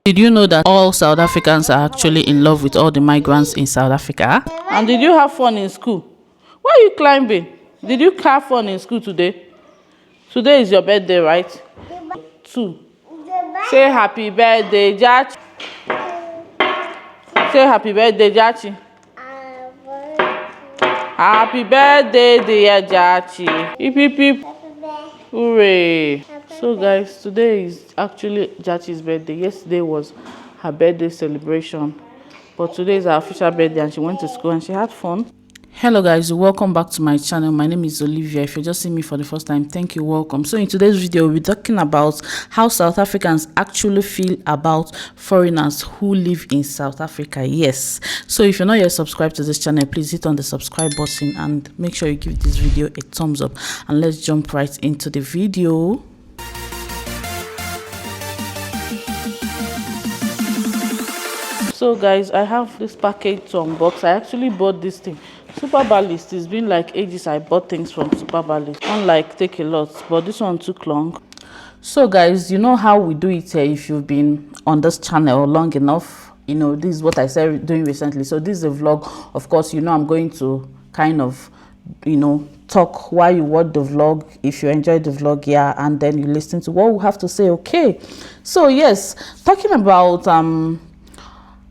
Did you know that all South Africans are actually in love with all the migrants in South Africa? And did you have fun in school? Why are you climbing? Did you have fun in school today? Today is your birthday, right? 2. Say happy birthday, Jachi. Say happy birthday, Jachi. Happy birthday, dear Jachi. Hip hip hip. Hooray. So guys, today is actually Jachi's birthday. Yesterday was her birthday celebration, but today is her official birthday and she went to school and she had fun. Hello guys, welcome back to my channel. My name is Olivia. If you're just seeing me for the first time, thank you, welcome. So in today's video, we'll be talking about how South Africans actually feel about foreigners who live in South Africa. Yes, so if you're not yet subscribed to this channel, please hit on the subscribe button and make sure you give this video a thumbs up, and let's jump right into the video. So guys, I have this package to unbox. I actually bought this thing, Super Ballist. It's been like ages I bought things from Super Ballist, unlike Take a Lot, but this one took long. So guys, you know how we do it here. If you've been on this channel long enough, you know this is what I started doing recently. So this is a vlog. Of course, you know I'm going to kind of, you know, talk while you watch the vlog. If you enjoyed the vlog, yeah, and then you listen to what we have to say. Okay, so yes, talking about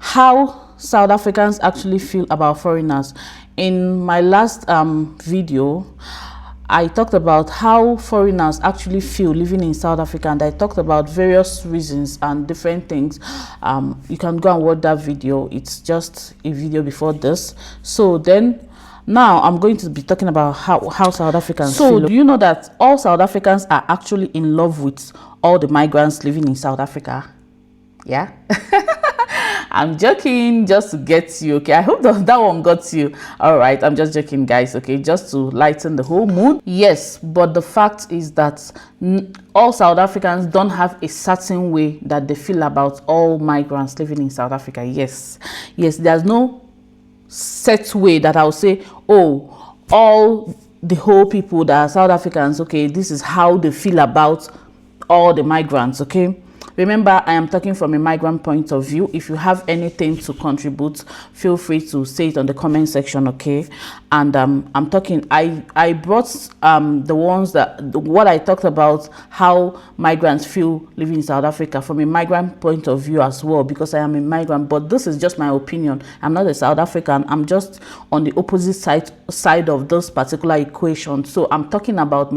how South Africans actually feel about foreigners. In my last video, I talked about how foreigners actually feel living in South Africa, and I talked about various reasons and different things. You can go and watch that video. It's just a video before this. So then now I'm going to be talking about how South Africans feel. So do you know that all South Africans are actually in love with all the migrants living in South Africa? Yeah. I'm joking, just to get you, okay? I hope that one got you. All right, I'm just joking, guys, okay? Just to lighten the whole mood. Yes, but the fact is that all South Africans don't have a certain way that they feel about all migrants living in South Africa. Yes, there's no set way that I'll say, oh, all the whole people that are South Africans, okay, this is how they feel about all the migrants, okay? Remember, I am talking from a migrant point of view. If you have anything to contribute, feel free to say it on the comment section, okay? And I'm talking, I brought the ones that, what I talked about, how migrants feel living in South Africa from a migrant point of view as well, because I am a migrant, but this is just my opinion. I'm not a South African. I'm just on the opposite side of this particular equation. So I'm talking about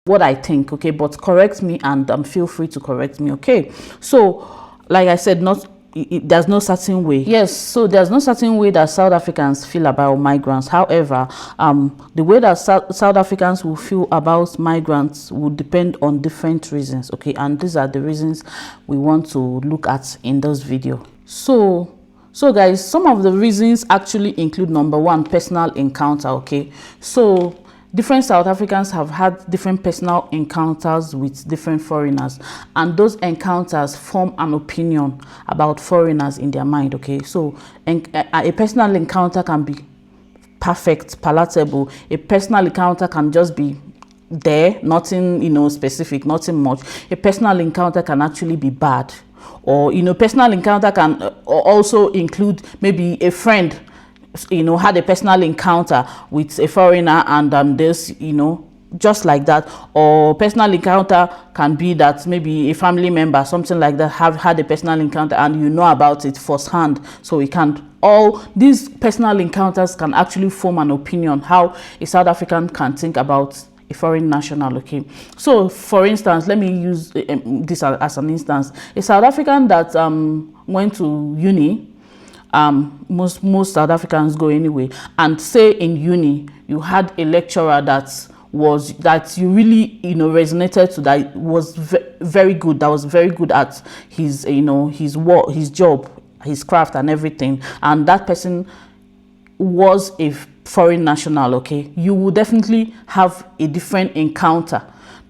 what I think, okay? But correct me, and feel free to correct me, okay? So like I said, there's no certain way. Yes, so there's no certain way that South Africans feel about migrants. However, the way that South Africans will feel about migrants will depend on different reasons, okay? And these are the reasons we want to look at in this video. So guys, some of the reasons actually include, number one, personal encounter, okay? So different South Africans have had different personal encounters with different foreigners, and those encounters form an opinion about foreigners in their mind, okay? So a personal encounter can be perfect, palatable. A personal encounter can just be there, nothing, you know, specific, nothing much. A personal encounter can actually be bad, or, you know, personal encounter can also include maybe a friend, you know, had a personal encounter with a foreigner, and this, you know, just like that. Or personal encounter can be that maybe a family member, something like that, have had a personal encounter and you know about it firsthand. So we can't, all these personal encounters can actually form an opinion how a South African can think about a foreign national, okay? So for instance, let me use this as an instance. A South African that went to uni, most South Africans go anyway, and say in uni you had a lecturer that you really, you know, resonated to, that was very good, that was very good at his, you know, his work, his job, his craft and everything, and that person was a foreign national, okay? You will definitely have a different encounter.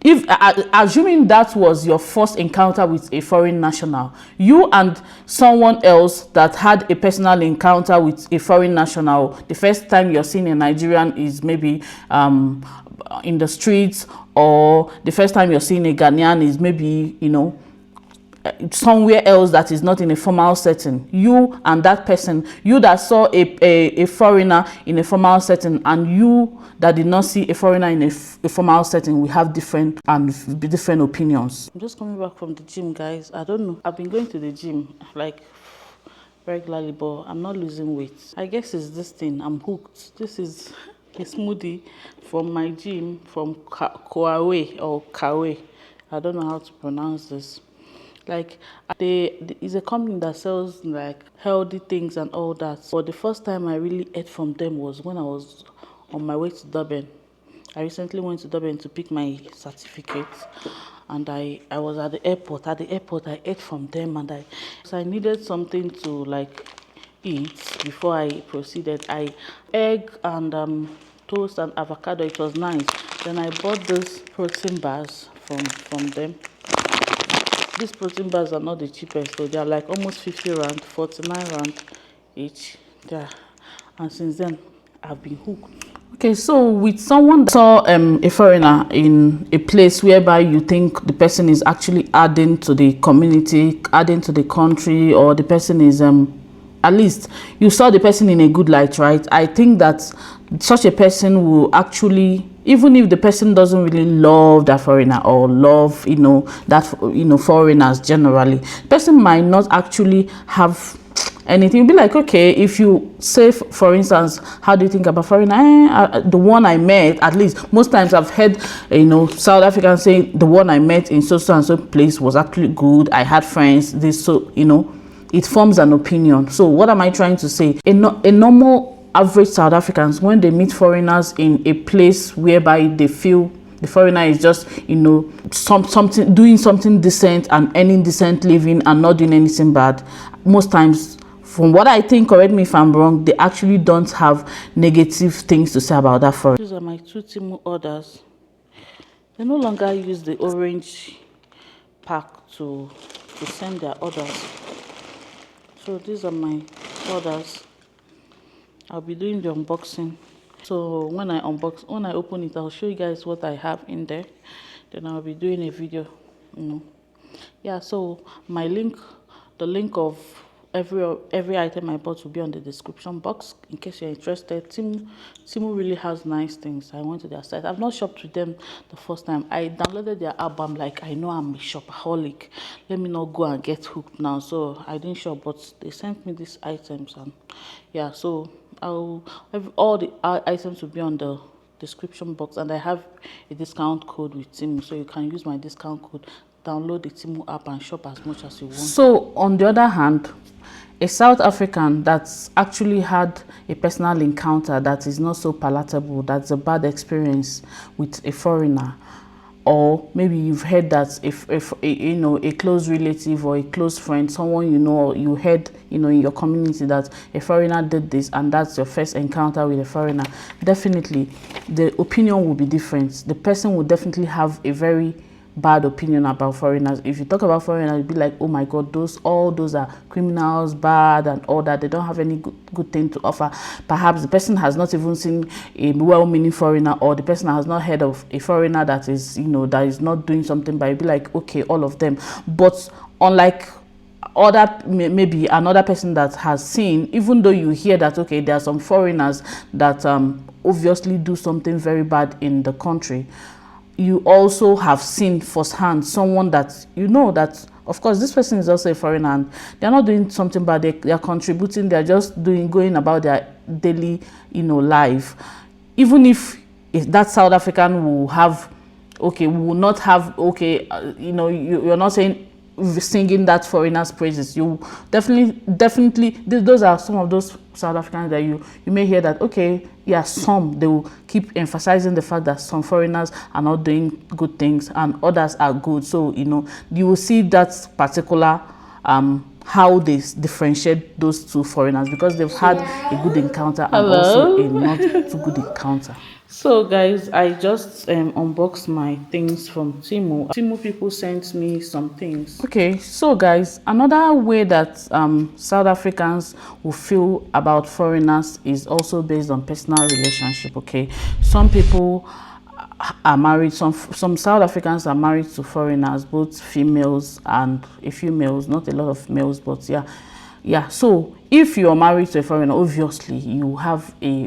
If assuming that was your first encounter with a foreign national, you and someone else that had a personal encounter with a foreign national, the first time you're seeing a Nigerian is maybe in the streets, or the first time you're seeing a Ghanaian is maybe, you know, somewhere else that is not in a formal setting. You and that person, you that saw a foreigner in a formal setting and you that did not see a foreigner in a formal setting, we have different opinions. I'm just coming back from the gym, guys. I don't know, I've been going to the gym like regularly, but I'm not losing weight. I guess it's this thing, I'm hooked. This is a smoothie from my gym from Kauai or Kauai. I don't know how to pronounce this. Like, it's a company that sells like healthy things and all that. But the first time I really ate from them was when I was on my way to Durban. I recently went to Durban to pick my certificate, and I was at the airport. At the airport, I ate from them, and I needed something to like eat before I proceeded. Egg and toast and avocado. It was nice. Then I bought these protein bars from them. These protein bars are not the cheapest, so they are like almost 50 rand, 49 rand each. Yeah, and since then I've been hooked. Okay, so with someone that saw a foreigner in a place whereby you think the person is actually adding to the community, adding to the country, or the person is at least you saw the person in a good light, right? I think that such a person will actually, even if the person doesn't really love that foreigner or love foreigners generally, the person might not actually have anything. It'll be like, okay, if you say, for instance, how do you think about foreigner? The one I met, at least most times I've heard South Africans say the one I met in so and so place was actually good. I had friends, this, so it forms an opinion. So what am I trying to say? A normal average South Africans, when they meet foreigners in a place whereby they feel the foreigner is just something doing something decent and earning decent living and not doing anything bad, most times, from what I think, correct me if I'm wrong, they actually don't have negative things to say about that foreigner. These are my 2 Temu orders. They no longer use the orange pack to send their orders. So these are my orders. I'll be doing the unboxing. So when I open it, I'll show you guys what I have in there. Then I'll be doing a video. Yeah, so the link of every item I bought will be on the description box in case you're interested. Temu really has nice things. I went to their site. I've not shopped with them the first time. I downloaded their app. I'm like, I know I'm a shopaholic. Let me not go and get hooked now. So I didn't shop, but they sent me these items, and yeah, so all the items will be on the description box, and I have a discount code with Temu, so you can use my discount code, download the Temu app and shop as much as you want. So on the other hand, a South African that's actually had a personal encounter that is not so palatable, that's a bad experience with a foreigner, or maybe you've heard that if a close relative or a close friend, someone you heard in your community that a foreigner did this, and that's your first encounter with a foreigner, definitely the opinion will be different. The person will definitely have a very bad opinion about foreigners. If you talk about foreigners, you'll be like, oh my god, all those are criminals, bad and all that. They don't have any good thing to offer. Perhaps the person has not even seen a well-meaning foreigner, or the person has not heard of a foreigner that is that is not doing something, but you'll be like, okay, all of them. But unlike maybe another person that has seen, even though you hear that, okay, there are some foreigners that obviously do something very bad in the country, you also have seen firsthand someone that that, of course, this person is also a foreigner and they're not doing something bad, they're contributing, they're just going about their daily life. Even if that South African will have, okay, will not have, okay, you're not saying singing that foreigner's praises, you definitely those are some of those South Africans that you may hear that, okay, yeah, they will keep emphasizing the fact that some foreigners are not doing good things and others are good. So you will see that particular how they differentiate those two foreigners, because they've had a good encounter and also a not too good encounter. So guys, I just unboxed my things from Temu. Temu people sent me some things. Okay, so guys, another way that South Africans will feel about foreigners is also based on personal relationship. Okay, some people are married. Some South Africans are married to foreigners, both females and a few males, not a lot of males, but yeah. So if you're married to a foreigner, obviously you have a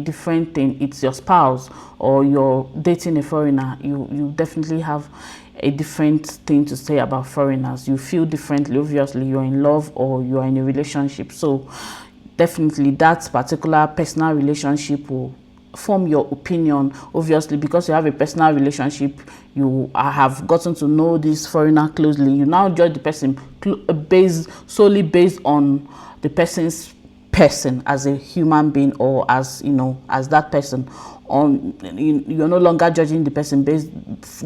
different thing. It's your spouse or you're dating a foreigner, you definitely have a different thing to say about foreigners. You feel differently. Obviously you're in love or you're in a relationship, so definitely that particular personal relationship will form your opinion. Obviously, because you have a personal relationship, you have gotten to know this foreigner closely, you now judge the person solely based on the person's person as a human being, or as, you know, as that person. You're no longer judging the person based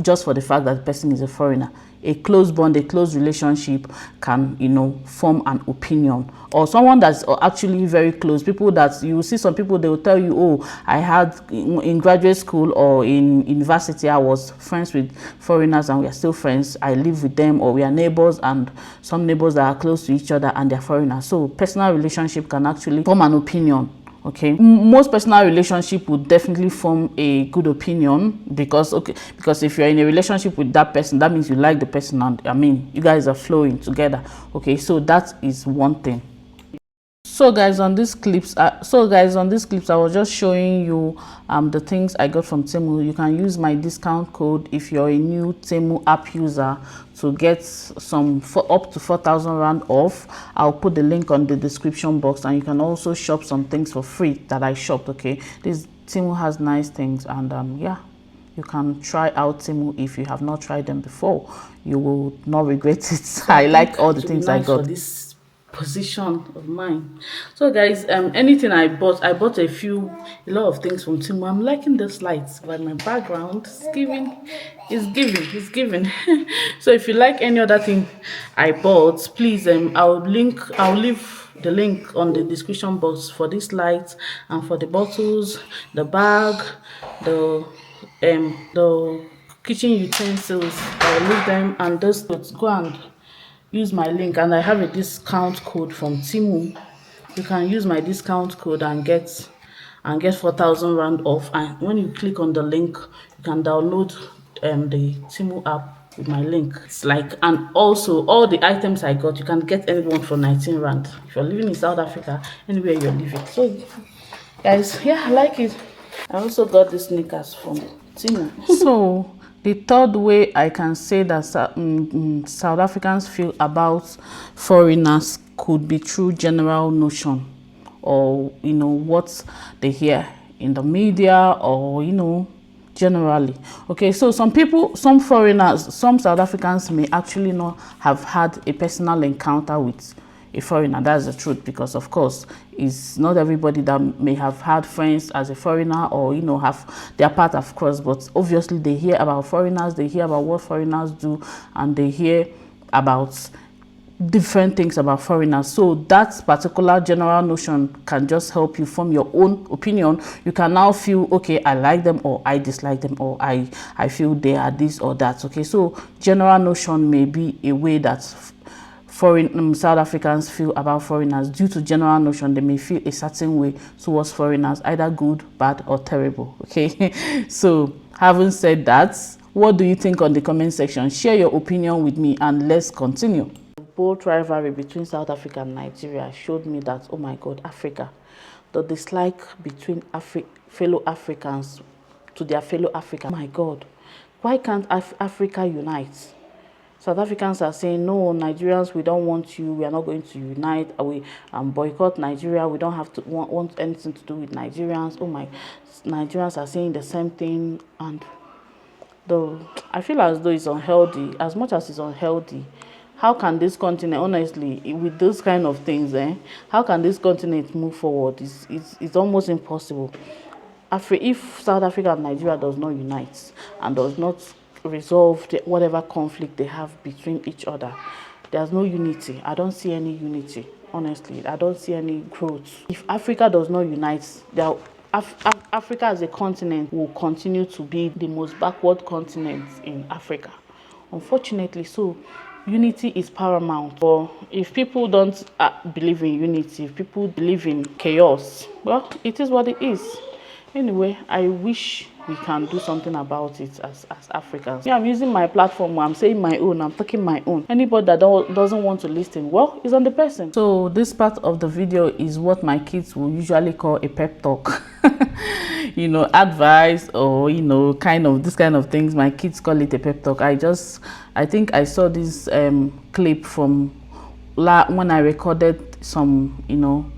just for the fact that the person is a foreigner. A close bond, a close relationship can, you know, form an opinion. Or someone that's actually very close, people that you see, some people, they will tell you, oh, I had in graduate school or in university, I was friends with foreigners and we are still friends. I live with them, or we are neighbors, and some neighbors that are close to each other and they're foreigners. So personal relationship can actually form an opinion. Okay, most personal relationship would definitely form a good opinion, because if you're in a relationship with that person, that means you like the person, and I mean, you guys are flowing together. Okay, so that is one thing. So guys, on these clips, I was just showing you the things I got from Temu. You can use my discount code if you're a new Temu app user to get some up to 4,000 rand off. I'll put the link on the description box, and you can also shop some things for free that I shopped. Okay, this Temu has nice things, and yeah, you can try out Temu if you have not tried them before. You will not regret it. So I like all the things I got for this position of mine. So guys, anything I bought a lot of things from Temu. I'm liking this lights, but my background is giving. So if you like any other thing I bought, please, I'll leave the link on the description box for this light, and for the bottles, the bag, the kitchen utensils. I'll leave them, and those clothes. Go and use my link, and I have a discount code from Temu. You can use my discount code and get 4,000 rand off. And when you click on the link, you can download the Temu app with my link. It's like, and also all the items I got, you can get anyone for 19 rand if you're living in South Africa, anywhere you're living. So guys, yeah, I like it. I also got the sneakers from Temu. So the third way I can say that South Africans feel about foreigners could be through general notion, or, you know, what they hear in the media, or, you know, generally. Okay, so some foreigners, some South Africans may actually not have had a personal encounter with a foreigner. That's the truth, because of course it's not everybody that may have had friends as a foreigner, or, you know, have their part, of course, but obviously they hear about foreigners, they hear about what foreigners do, and they hear about different things about foreigners. So that particular general notion can just help you form your own opinion. You can now feel, okay, I like them, or I dislike them, or I feel they are this or that. Okay, so general notion may be a way that South Africans feel about foreigners. Due to general notion, they may feel a certain way towards foreigners, either good, bad, or terrible. Okay, so having said that, what do you think on the comment section? Share your opinion with me, and let's continue. The bold rivalry between South Africa and Nigeria showed me that, oh my God, Africa, the dislike between fellow Africans to their fellow Africans. Oh my God, why can't Africa unite? South Africans are saying, no, Nigerians, we don't want you. We are not going to unite. We boycott Nigeria. We don't have to want anything to do with Nigerians. Oh my, Nigerians are saying the same thing. And I feel as though it's unhealthy. As much as it's unhealthy, how can this continent, honestly, with those kind of things, how can this continent move forward? It's almost impossible. If South Africa and Nigeria does not unite and does not resolve whatever conflict they have between each other, there's no unity. I don't see any unity, honestly. I don't see any growth. If Africa does not unite, Africa as a continent will continue to be the most backward continent in Africa, unfortunately. So unity is paramount. Or if people don't believe in unity, if people believe in chaos, well, it is what it is. Anyway, I wish we can do something about it as Africans. Yeah, I'm using my platform. I'm saying my own. I'm talking my own. Anybody that doesn't want to listen, well, it's on the person. So this part of the video is what my kids will usually call a pep talk. You know, advice, or you know, this kind of things. My kids call it a pep talk. I think I saw this clip from when I recorded some, you know,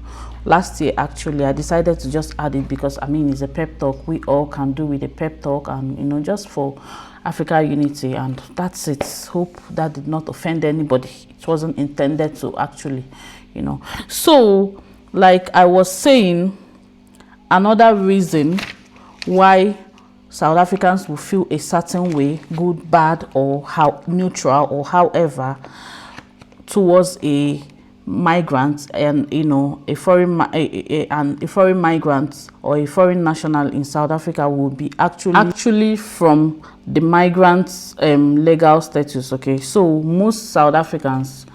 last year. Actually, I decided to just add it because I mean it's a pep talk. We all can do with a pep talk, and you know, just for Africa unity, and that's it. Hope that did not offend anybody. It wasn't intended to, actually, you know. So like I was saying, another reason why South Africans will feel a certain way, good, bad, or how neutral, or however, towards a migrant, and you know, a foreign migrant or a foreign national in South Africa will be actually from the migrant's legal status. Okay, so most South Africans,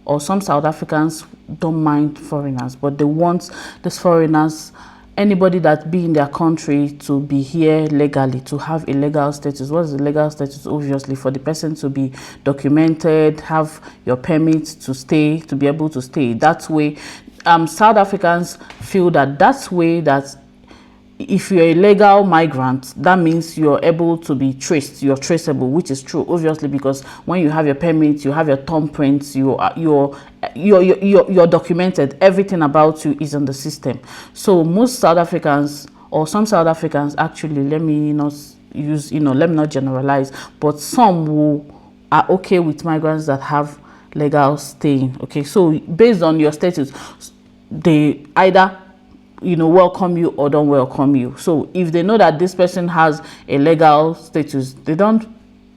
or some South Africans, don't mind foreigners, but they want these foreigners, anybody that be in their country, to be here legally, to have a legal status. What is the legal status? Obviously, for the person to be documented, have your permit to stay, to be able to stay. That way, South Africans feel that that's way that if you're a legal migrant, that means you're able to be traced, you're traceable, which is true, obviously, because when you have your permit, you have your thumbprints, you're documented, everything about you is in the system. So most South Africans, or some South Africans, actually, let me not generalize, but some who are okay with migrants that have legal staying. Okay, so based on your status, they either, you know, welcome you or don't welcome you. So if they know that this person has a legal status, they don't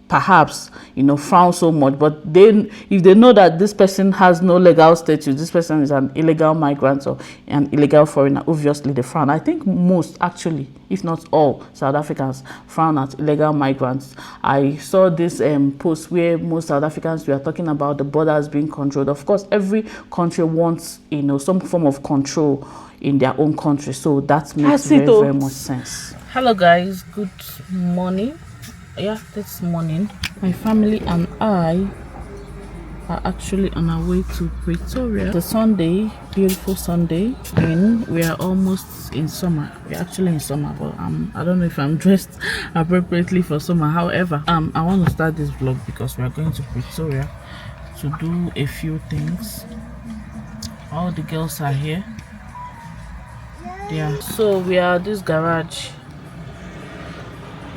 perhaps, you know, frown so much. But then if they know that this person has no legal status, this person is an illegal migrant or an illegal foreigner, obviously they frown. I think most, actually, if not all, South Africans frown at illegal migrants. I saw this post where most South Africans were talking about the borders being controlled. Of course, every country wants, you know, some form of control in their own country, so that makes very much sense. Hello guys, good morning. Yeah, this morning my family and I are actually on our way to Pretoria. It's a Sunday, beautiful Sunday, and we are almost in summer. We're actually in summer, but I don't know if I'm dressed appropriately for summer. However, I want to start this vlog because we are going to Pretoria to do a few things. All the girls are here. Yeah, so we are at this garage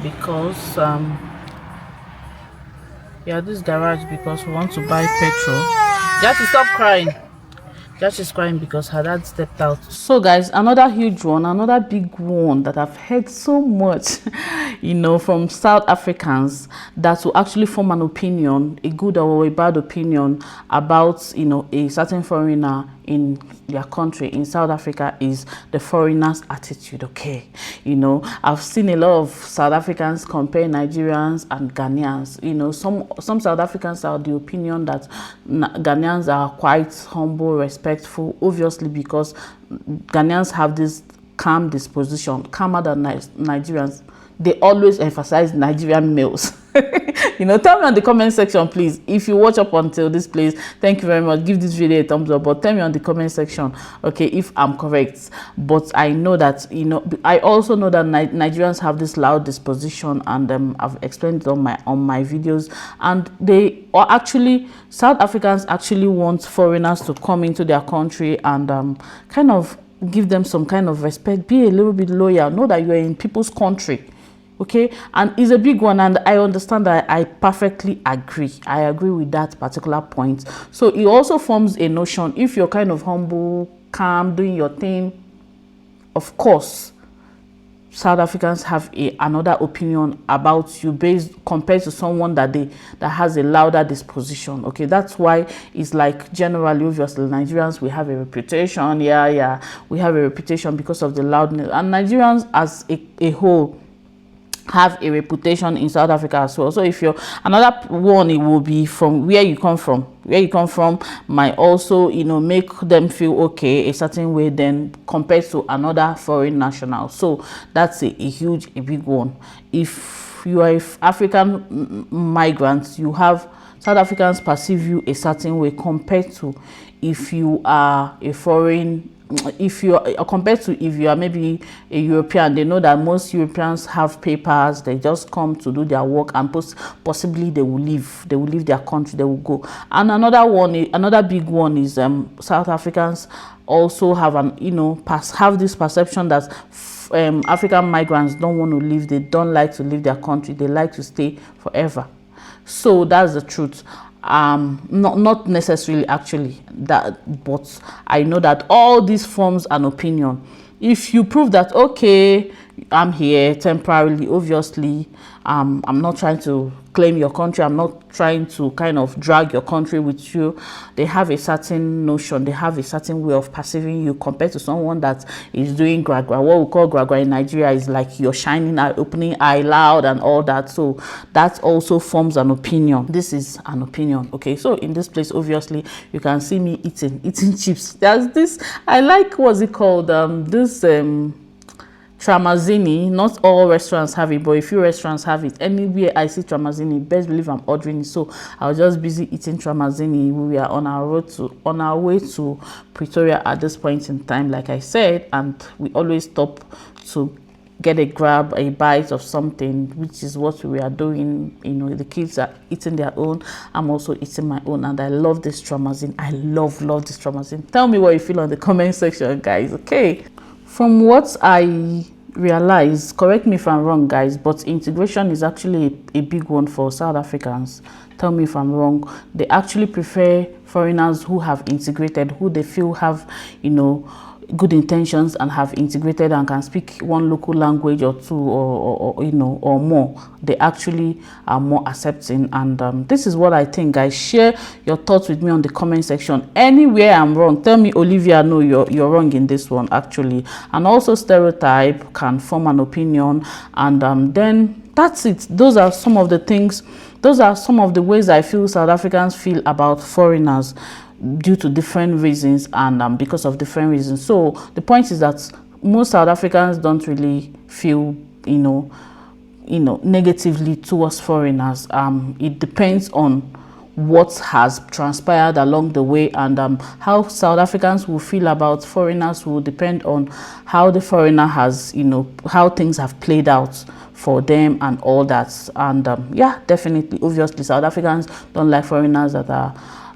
because we want to buy petrol. Just stop crying. Just is crying because her dad stepped out. So guys, another huge one, another big one that I've heard so much, you know, from South Africans, that will actually form an opinion, a good or a bad opinion about, you know, a certain foreigner in their country, in South Africa, is the foreigner's attitude. Okay, you know, I've seen a lot of South Africans compare Nigerians and Ghanaians. You know, some South Africans are of the opinion that Ghanaians are quite humble, respectful, obviously because Ghanaians have this calm disposition, calmer than Nigerians. They always emphasize Nigerian males. You know, tell me on the comment section, please, if you watch up until this place. Thank you very much. Give this video a thumbs up, but tell me on the comment section, okay, if I'm correct. But I know that, you know, I also know that Nigerians have this loud disposition, and I've explained it on my videos, and they are actually, South Africans actually want foreigners to come into their country and kind of give them some kind of respect, be a little bit loyal, know that you are in people's country. Okay, and it's a big one, and I understand that. I perfectly agree. I agree with that particular point. So it also forms a notion, if you're kind of humble, calm, doing your thing, of course South Africans have another opinion about you based compared to someone that has a louder disposition. Okay, that's why it's like, generally, obviously, Nigerians, we have a reputation. We have a reputation because of the loudness, and Nigerians as a whole, have a reputation in South Africa as well. So if you're another one, it will be from where you come from. Where you come from might also, you know, make them feel okay a certain way then compared to another foreign national. So that's a big one. If you are African migrant, you have South Africans perceive you a certain way compared to if you are a foreign, if you are compared to if you are maybe a European. They know that most Europeans have papers, they just come to do their work, and possibly they will leave their country, they will go. And another big one is South Africans also have have this perception that African migrants don't want to leave, they don't like to leave their country, they like to stay forever. So that's the truth. Not necessarily actually that, but I know that all these forms an opinion. If you prove that, okay, I'm here temporarily, obviously I'm not trying to claim your country, I'm not trying to kind of drag your country with you. They have a certain notion, they have a certain way of perceiving you compared to someone that is doing gragra. What we call gragra in Nigeria is like you're shining eye, opening eye loud and all that. So that also forms an opinion. This is an opinion. Okay, so in this place, obviously you can see me eating chips. There's this, I like, what's it called, this Tramazini. Not all restaurants have it, but a few restaurants have it. Anywhere I see Tramazini, best believe I'm ordering it. So I was just busy eating Tramazini. We are on our way to Pretoria at this point in time, like I said, and we always stop to get a bite of something, which is what we are doing. You know, the kids are eating their own, I'm also eating my own, and I love this Tramazini. I love this Tramazini. Tell me what you feel on the comment section, guys. Okay, from what I realize, correct me if I'm wrong, guys, but integration is actually a big one for South Africans. Tell me if I'm wrong. They actually prefer foreigners who have integrated, who they feel have, you know, good intentions and have integrated and can speak one local language or two, or you know, or more. They actually are more accepting. And this is what I think, guys. Share your thoughts with me on the comment section. Anywhere I'm wrong, tell me, Olivia, no, you're wrong in this one actually. And also, stereotype can form an opinion, and then that's it. Those are some of the things, those are some of the ways I feel South Africans feel about foreigners, due to different reasons and because of different reasons. So the point is that most South Africans don't really feel, you know, negatively towards foreigners. It depends on what has transpired along the way, and how South Africans will feel about foreigners will depend on how the foreigner has, you know, how things have played out for them and all that. And yeah, definitely, obviously, South Africans don't like foreigners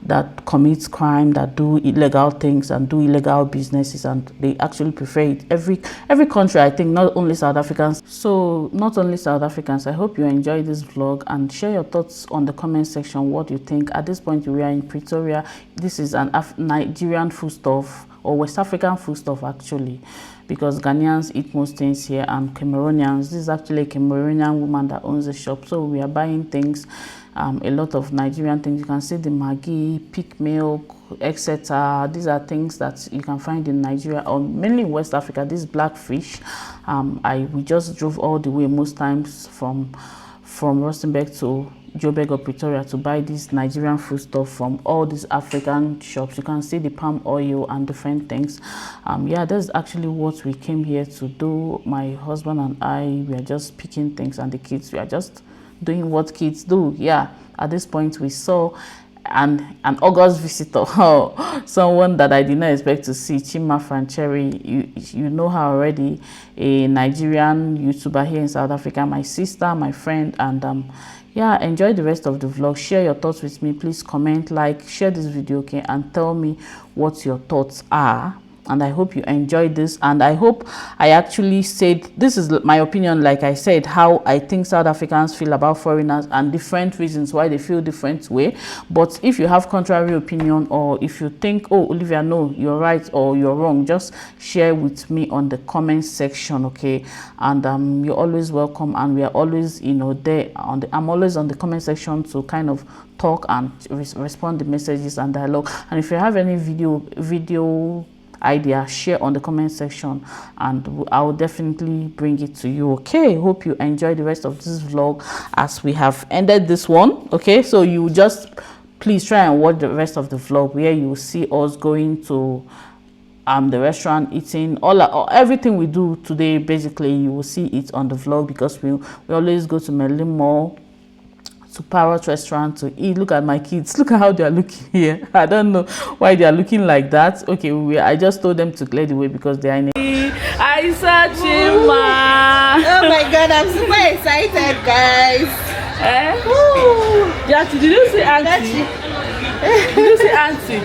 that commits crime, that do illegal things and do illegal businesses, and they actually prefer it. Every country, I think, not only South Africans. So not only South Africans. I hope you enjoyed this vlog, and share your thoughts on the comment section, what you think. At this point, we are in Pretoria. This is an Nigerian foodstuff, or West African foodstuff actually, because Ghanaians eat most things here, and Cameroonians. This is actually a Cameroonian woman that owns the shop. So we are buying things, a lot of Nigerian things. You can see the Maggi, peak milk, etc. These are things that you can find in Nigeria, or mainly in West Africa. This black fish, we just drove all the way most times from Rustenburg to Joburg or Pretoria to buy this Nigerian food stuff from all these African shops. You can see the palm oil and different things. Yeah, that's actually what we came here to do. My husband and I, we are just picking things, and the kids, we are just doing what kids do. Yeah, at this point we saw an August visitor, someone that I did not expect to see, Chimma Francherry. You know her already, a Nigerian YouTuber here in South Africa, my sister, my friend. And yeah, enjoy the rest of the vlog. Share your thoughts with me. Please comment, like, share this video, okay, and tell me what your thoughts are. And I hope you enjoyed this, and I hope I actually said, this is my opinion, like I said, how I think South Africans feel about foreigners and different reasons why they feel different way. But if you have contrary opinion, or if you think, oh, Olivia, no, you're right or you're wrong, just share with me on the comment section, okay? And you're always welcome, and we are always, you know, there on the, I'm always on the comment section to kind of talk and respond the messages and dialogue. And if you have any video idea, share on the comment section, and I will definitely bring it to you. Okay, hope you enjoy the rest of this vlog as we have ended this one. Okay, so you just please try and watch the rest of the vlog where you will see us going to the restaurant, eating everything we do today. Basically, you will see it on the vlog because we always go to Merlin Mall, to Parrot Restaurant to eat. Look at my kids, look at how they are looking here. I don't know why they are looking like that. Okay, I just told them to clear the way because they are in I saw Chimma. Oh my god, I'm super excited, guys. Yeah, did you see Auntie? Did you see Auntie?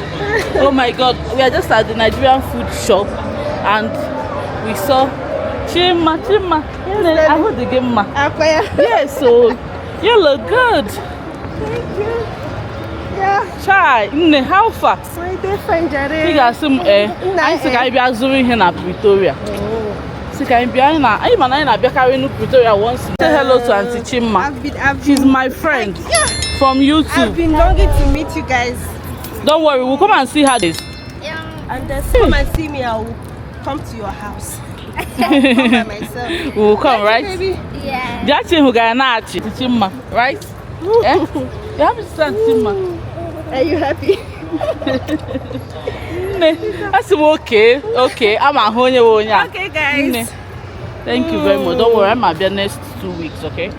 Oh my god, we are just at the Nigerian food shop and we saw Chimma. Yes, I heard the game ma. Yes, so you look good. Thank you. Yeah. Chai, how far? My dear Francherry. You got some I think I be azuri here in Pretoria. So can be in Pretoria once. Say hello to Auntie Chimma. She's my friend from YouTube. I've been longing to meet you guys. Don't worry, we'll come and see her this. And come and see me. I will come to your house. Come by myself. We'll come, right? Baby? Yeah. That's who got Chimma, right? You happy to see Chimma? Are you happy? That's okay. I'm a honya. Okay, guys. Thank you very much. Don't worry, I'm at the next 2 weeks, okay?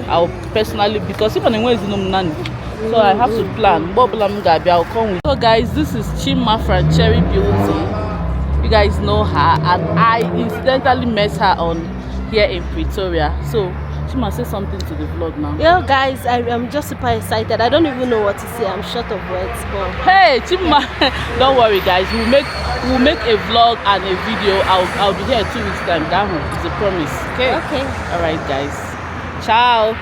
I'll personally, because even when it's nanny, so I have to plan. I'll come with. So guys, this is Chimma Francherry Beauty. You guys know her, and I incidentally met her on here in Pretoria. So Chimma, say something to the vlog now. Yeah, guys, I'm just super excited. I don't even know what to say. I'm short of words. But hey, Chimma, don't worry, guys. We'll make a vlog and a video. I'll be here 2 weeks time. That one is a promise. Okay. Okay. All right, guys. Ciao.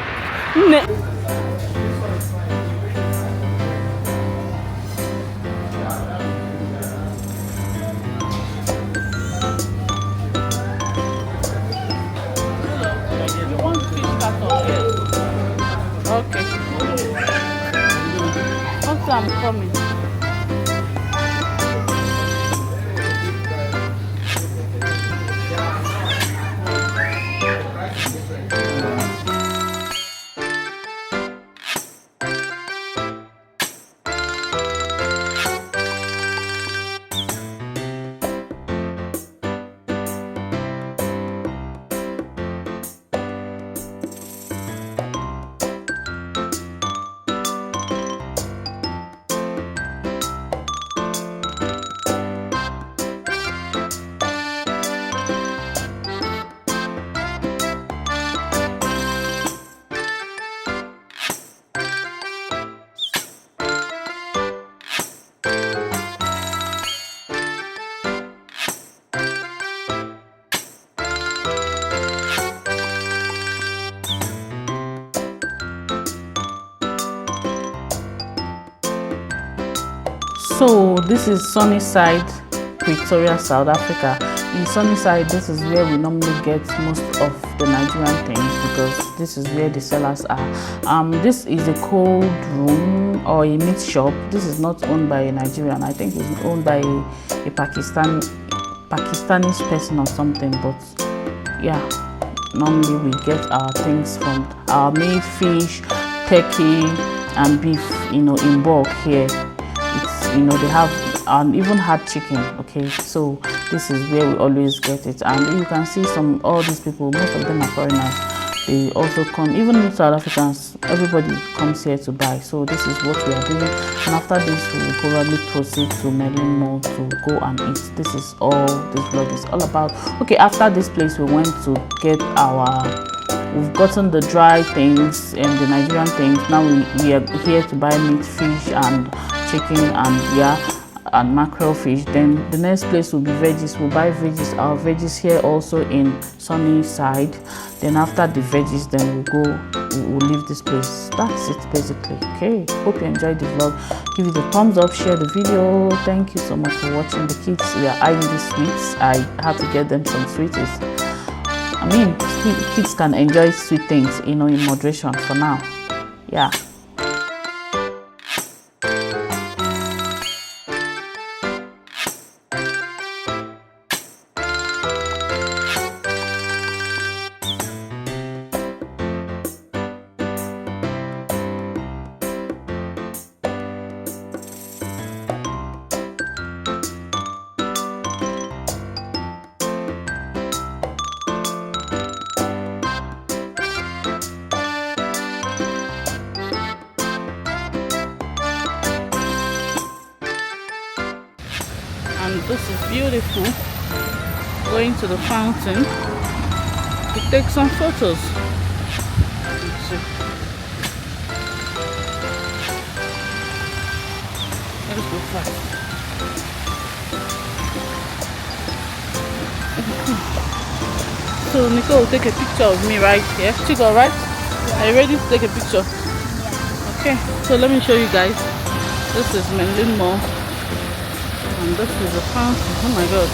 Okay. Also, I'm coming. So this is Sunnyside, Pretoria, South Africa. In Sunnyside, this is where we normally get most of the Nigerian things because this is where the sellers are. This is a cold room or a meat shop. This is not owned by a Nigerian. I think it's owned by a Pakistani person or something. But yeah, normally we get our things from our meat, fish, turkey, and beef, in bulk here. They have even had chicken. Okay, so this is where we always get it, and you can see all these people, most of them are foreigners. They also come, even South Africans, everybody comes here to buy. So this is what we are doing, and after this we will probably proceed to Merlin Mall to go and eat. This is all this vlog is all about. Okay, after this place we went to get we've gotten the dry things and the Nigerian things. Now we are here to buy meat, fish, and chicken, and mackerel fish. Then the next place will be veggies. We'll buy veggies, our veggies here also in Sunnyside. Then after the veggies, then we'll leave this place. That's it basically. Okay, hope you enjoyed the vlog. Give it a thumbs up, share the video. Thank you so much for watching. The kids, we are eyeing these sweets. I had to get them some sweeties. I mean, kids can enjoy sweet things, in moderation for now. Yeah. This is beautiful. Going to the fountain to take some photos. Let's see. Let's go fast. So Nicole will take a picture of me right here. Chico, right? Are you ready to take a picture? Okay, so let me show you guys. This is Menlin Mall. And this is the fountain. Oh my god.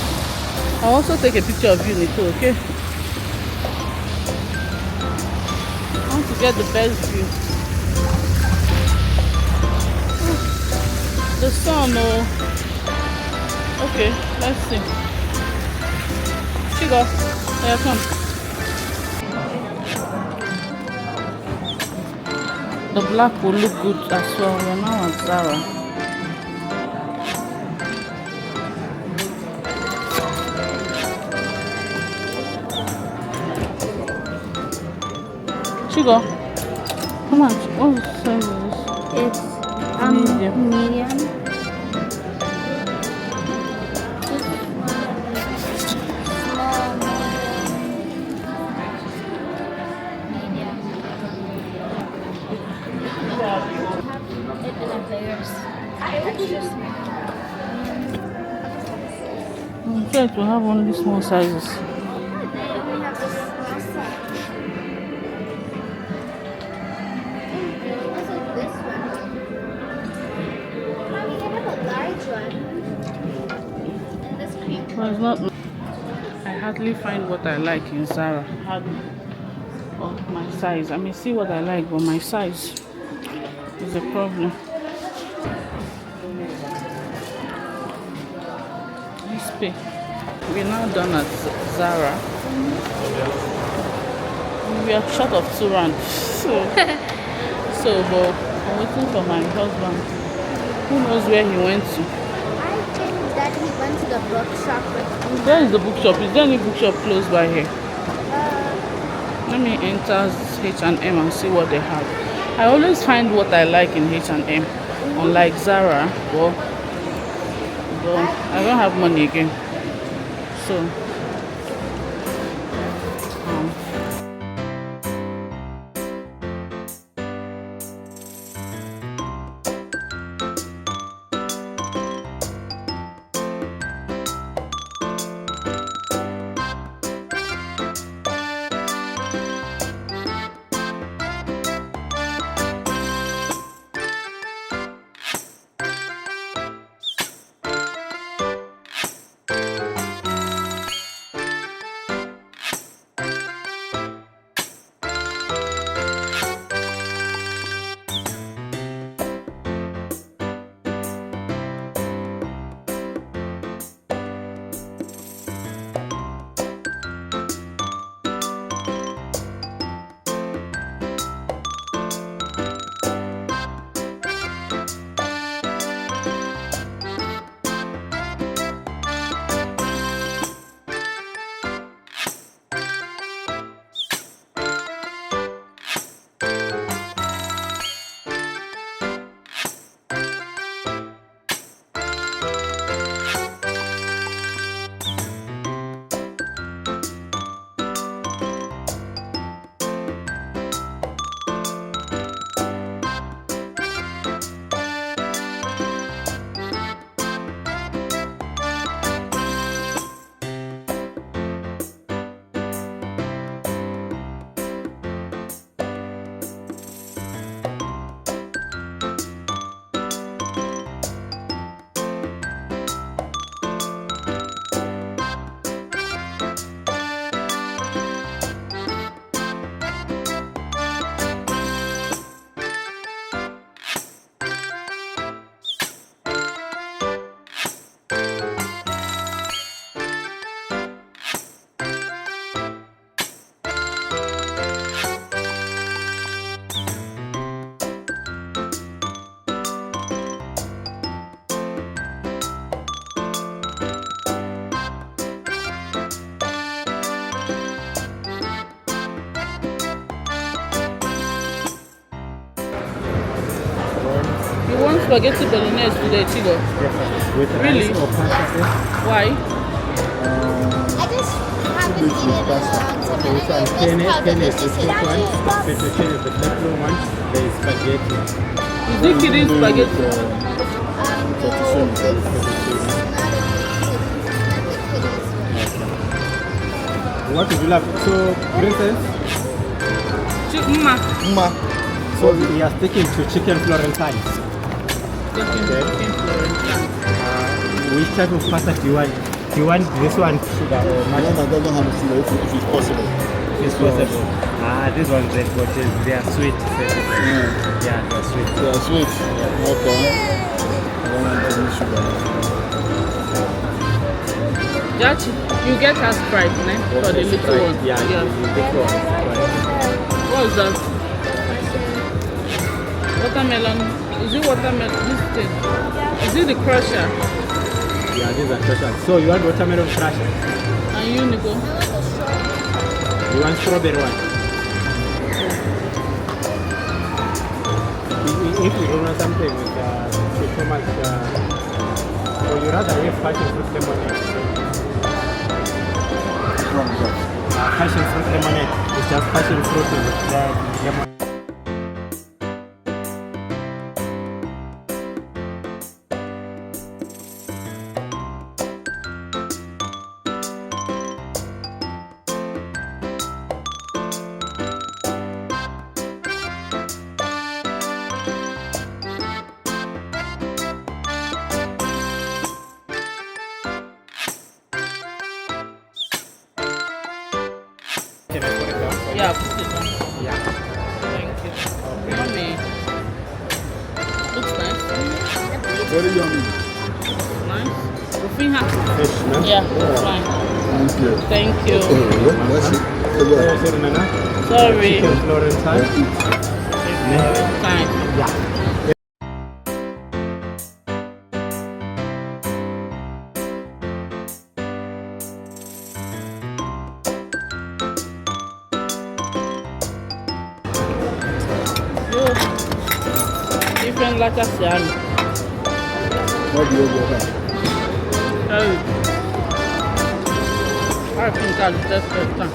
I'll also take a picture of you, Nicole, okay? I want to get the best view. The sun, oh. Okay, let's see. Chico, here come. The black will look good as well. We're now at Zara. Chico, come on. What size is this? It's Medium. medium. I'm sure to have only small sizes. Well, it's not. I hardly find what I like in Zara. Hardly. Oh, my size. I may see what I like, but my size is a problem. Let's pay. We're now done at Zara. We are short of 2 rand. So, but I'm waiting for my husband. Who knows where he went to? I think that he went to the bookshop. Where is the bookshop? Is there any bookshop close by here? Let me enter H&M and see what they have. I always find what I like in H&M, unlike Zara. But I don't have money again. So spaghetti bolognese today, Chigo. With Really? rice or pasta. Why? I just haven't eaten in a long time. Okay, which I one? miss Penne how is the delicious sweet it one. is. Fettuccine is the pepper one. There is spaghetti. Is it kidding spaghetti? No, it's not a kiddies one. What would you like? So, princess? Chimma. So we are sticking to chicken Florentine. Which type of pasta do you want? Do you want this one sugar or mashed? I don't know how to see if it's possible. It's possible. This one they are sweet. Yeah, they're sweet. They are sweet. Okay. I don't want any sugar. Jachi, you get her Sprite, ne? For the little one. Yeah, the little one. What is that? Watermelon. Is it watermelon? This thing. Is it the crusher? Yeah, these are crushed. So you want watermelon crushed? And you, Nico? You want strawberry one? If you don't want something with too much, or you rather have passion fruit lemonade. Passion fruit lemonade. It's just passion fruit with lemon. Yeah, put it on. Yeah. Thank you. Yummy. Looks nice. Very yummy. Nice. Rufinha. Fish, no? Yeah, it's fine. Thank you. Thank you. That's it. Sorry. Chicken Florentine. Fine. Yeah. Different like I said. What do you do? I think I'll just get some.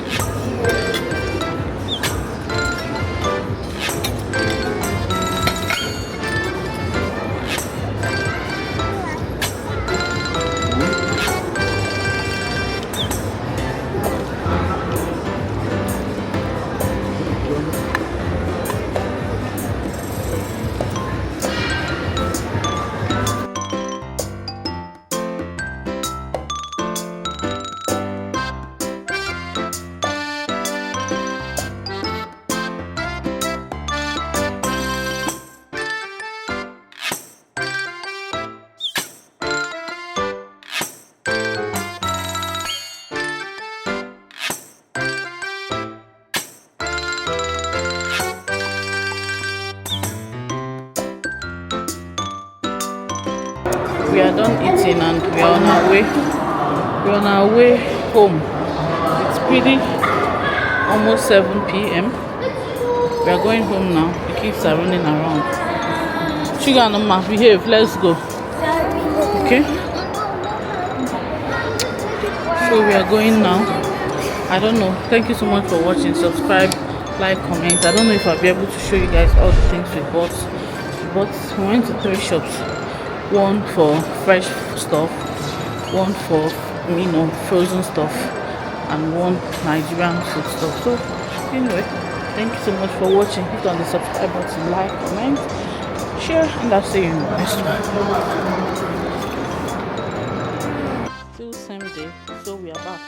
We are done eating and we are on our way. We're on our way home. It's pretty almost 7 p.m. We are going home now. The kids are running around. Sugar and Mama, behave. Let's go. Okay. So we are going now. I don't know. Thank you so much for watching. Subscribe, like, comment. I don't know if I'll be able to show you guys all the things we bought. We went to 3 shops. One for fresh stuff, one for frozen stuff, and one Nigerian food stuff. So anyway, thank you so much for watching. Hit on the subscribe button, like, comment, share, and I'll see you in the next one. Still same day, so we are back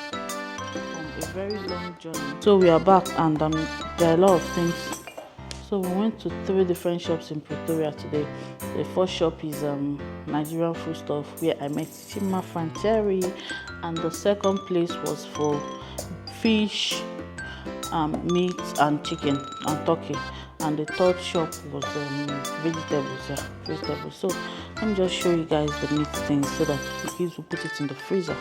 from a very long journey. So we are back, and there are a lot of things. So we went to 3 different shops in Pretoria today. The first shop is Nigerian food stuff, where I met Chimma, Francherry, and the second place was for fish, meat and chicken and turkey, and the third shop was vegetables. So let me just show you guys the meat things so that the kids will put it in the freezer.